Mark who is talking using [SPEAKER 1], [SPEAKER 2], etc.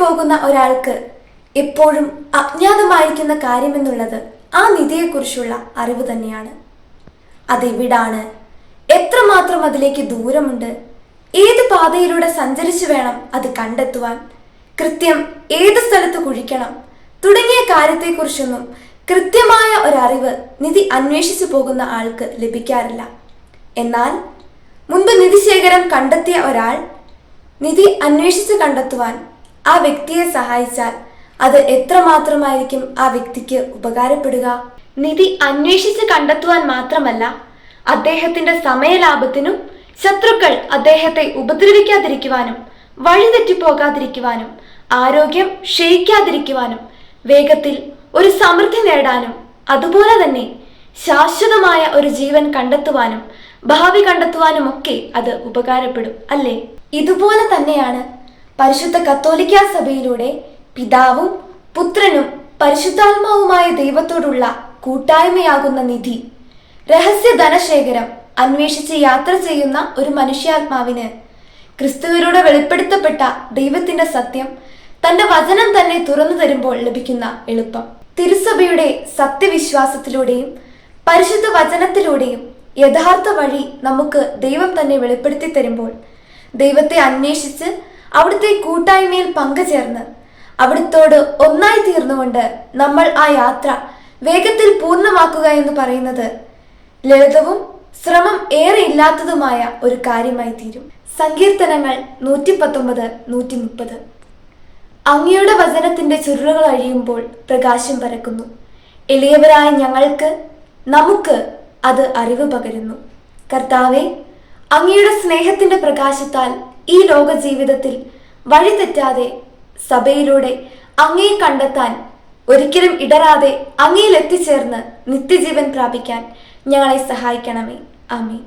[SPEAKER 1] പോകുന്ന ഒരാൾക്ക് എപ്പോഴും അജ്ഞാതമായിരിക്കുന്ന കാര്യമെന്നുള്ളത് ആ നിധിയെക്കുറിച്ചുള്ള അറിവ് തന്നെയാണ്. അതെവിടാണ്, എത്രമാത്രം അതിലേക്ക് ദൂരമുണ്ട്, ഏത് പാതയിലൂടെ സഞ്ചരിച്ചു വേണം അത് കണ്ടെത്തുവാൻ, കൃത്യം ഏത് സ്ഥലത്ത് കുഴിക്കണം തുടങ്ങിയ കാര്യത്തെക്കുറിച്ചൊന്നും കൃത്യമായ ഒരറിവ് നിധി അന്വേഷിച്ചു പോകുന്ന ആൾക്ക് ലഭിക്കാറില്ല. എന്നാൽ മുൻപ് നിധിശേഖരം കണ്ടെത്തിയ ഒരാൾ നിധി അന്വേഷിച്ച് കണ്ടെത്തുവാൻ ആ വ്യക്തിയെ സഹായിച്ചാൽ അത് എത്രമാത്രമായിരിക്കും ആ വ്യക്തിക്ക് ഉപകാരപ്പെടുക. നിധി അന്വേഷിച്ച് കണ്ടെത്തുവാൻ മാത്രമല്ല, അദ്ദേഹത്തിന്റെ സമയലാഭത്തിനും ശത്രുക്കൾ അദ്ദേഹത്തെ ഉപദ്രവിക്കാതിരിക്കുവാനും വഴിതെറ്റിപ്പോകാതിരിക്കുവാനും ആരോഗ്യം ക്ഷയിക്കാതിരിക്കുവാനും വേഗത്തിൽ ഒരു സമൃദ്ധി നേടാനും അതുപോലെ തന്നെ ശാശ്വതമായ ഒരു ജീവൻ കണ്ടെത്തുവാനും ഭാവി കണ്ടെത്തുവാനുമൊക്കെ അത് ഉപകാരപ്പെടും, അല്ലേ? ഇതുപോലെ തന്നെയാണ് പരിശുദ്ധ കത്തോലിക്കാ സഭയിലൂടെ പിതാവും പുത്രനും പരിശുദ്ധാത്മാവുമായ ദൈവത്തോടുള്ള കൂട്ടായ്മയാകുന്ന നിധി, രഹസ്യ ധനശേഖരം അന്വേഷിച്ച് യാത്ര ചെയ്യുന്ന ഒരു മനുഷ്യാത്മാവിന് ക്രിസ്തുവിലൂടെ വെളിപ്പെടുത്തപ്പെട്ട ദൈവത്തിന്റെ സത്യം തന്റെ വചനം തന്നെ തുറന്നു തരുമ്പോൾ ലഭിക്കുന്ന എളുപ്പം. തിരുസഭയുടെ സത്യവിശ്വാസത്തിലൂടെയും പരിശുദ്ധ വചനത്തിലൂടെയും യഥാർത്ഥ വഴി നമുക്ക് ദൈവം തന്നെ വെളിപ്പെടുത്തി തരുമ്പോൾ ദൈവത്തെ അന്വേഷിച്ച് അവിടുത്തെ കൂട്ടായ്മയിൽ പങ്കുചേർന്ന് അവിടുത്തോട് ഒന്നായി തീർന്നുകൊണ്ട് നമ്മൾ ആ യാത്ര വേഗത്തിൽ പൂർണ്ണമാക്കുക എന്ന് പറയുന്നത് ലളിതവും ശ്രമം ഏറെ ഇല്ലാത്തതുമായ ഒരു കാര്യമായി തീരും. സങ്കീർത്തനങ്ങൾ 119, 130. അങ്ങയുടെ വചനത്തിന്റെ ചുരുളുകൾ അഴിയുമ്പോൾ പ്രകാശം പരക്കുന്നു. എളിയവരായ നമുക്ക് അത് അറിവ് പകരുന്നു. കർത്താവെ, അങ്ങയുടെ സ്നേഹത്തിന്റെ പ്രകാശത്താൽ ഈ ലോക ജീവിതത്തിൽ വഴിതെറ്റാതെ സഭയിലൂടെ അങ്ങയെ കണ്ടെത്താൻ, ഒരിക്കലും ഇടരാതെ അങ്ങയിൽ എത്തിച്ചേർന്ന് നിത്യജീവൻ പ്രാപിക്കാൻ ഞങ്ങളെ സഹായിക്കണമേ. ആമേൻ.